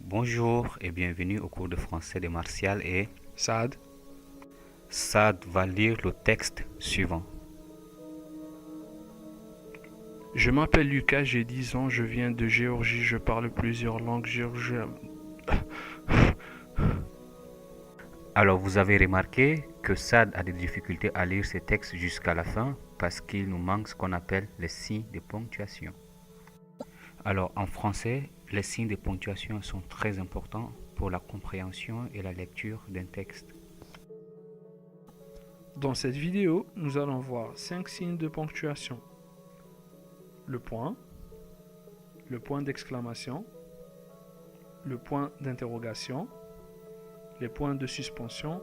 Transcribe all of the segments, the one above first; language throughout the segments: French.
Bonjour et bienvenue au cours de français de Martial et Saad. Saad va lire le texte suivant. Je m'appelle Lucas, j'ai 10 ans, je viens de Géorgie, je parle plusieurs langues géorgiennes. Alors vous avez remarqué que Saad a des difficultés à lire ces textes jusqu'à la fin parce qu'il nous manque ce qu'on appelle les signes de ponctuation. Alors en français, les signes de ponctuation sont très importants pour la compréhension et la lecture d'un texte. Dans cette vidéo, nous allons voir 5 signes de ponctuation. Le point d'exclamation, le point d'interrogation, les points de suspension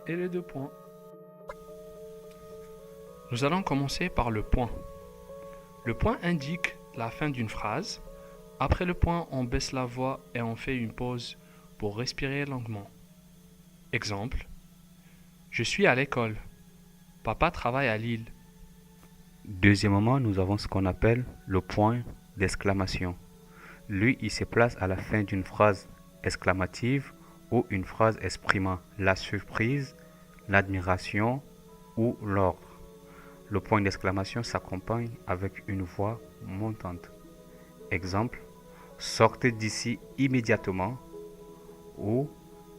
et les deux points. Nous allons commencer par le point. Le point indique la fin d'une phrase. Après le point, on baisse la voix et on fait une pause pour respirer longuement. Exemple. Je suis à l'école. Papa travaille à Lille. Deuxièmement, nous avons ce qu'on appelle le point d'exclamation. Lui, il se place à la fin d'une phrase exclamative ou une phrase exprimant la surprise, l'admiration ou l'ordre. Le point d'exclamation s'accompagne avec une voix montante. Exemple, sortez d'ici immédiatement ou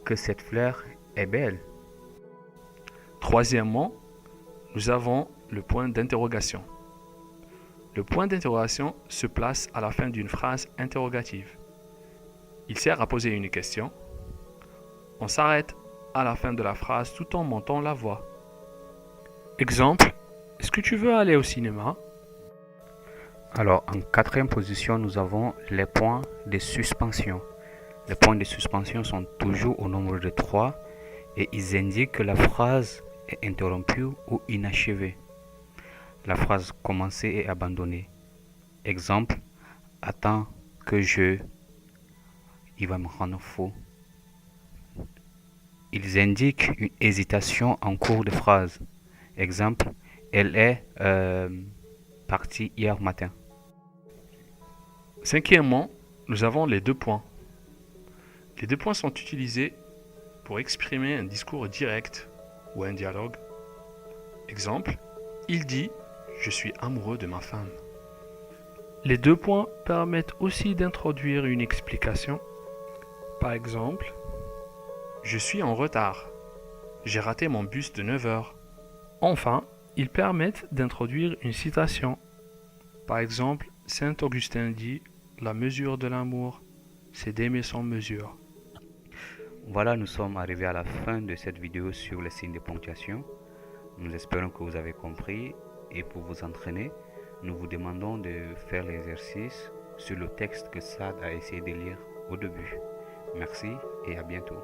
que cette fleur est belle. Troisièmement, nous avons le point d'interrogation. Le point d'interrogation se place à la fin d'une phrase interrogative. Il sert à poser une question. On s'arrête à la fin de la phrase tout en montant la voix. Exemple, est-ce que tu veux aller au cinéma? Alors, en quatrième position, nous avons les points de suspension. Les points de suspension sont toujours au nombre de 3 et ils indiquent que la phrase est interrompue ou inachevée. La phrase commencée et abandonnée. Exemple, attends que il va me rendre fou. Ils indiquent une hésitation en cours de phrase. Exemple, elle est partie hier matin. Cinquièmement, nous avons les deux points. Les deux points sont utilisés pour exprimer un discours direct ou un dialogue. Exemple, il dit « Je suis amoureux de ma femme ». Les deux points permettent aussi d'introduire une explication. Par exemple, « Je suis en retard. J'ai raté mon bus de 9 heures ». Enfin, ils permettent d'introduire une citation. Par exemple, Saint Augustin dit « La mesure de l'amour, c'est d'aimer sans mesure ». Voilà, nous sommes arrivés à la fin de cette vidéo sur les signes de ponctuation. Nous espérons que vous avez compris et pour vous entraîner, nous vous demandons de faire l'exercice sur le texte que Saad a essayé de lire au début. Merci et à bientôt.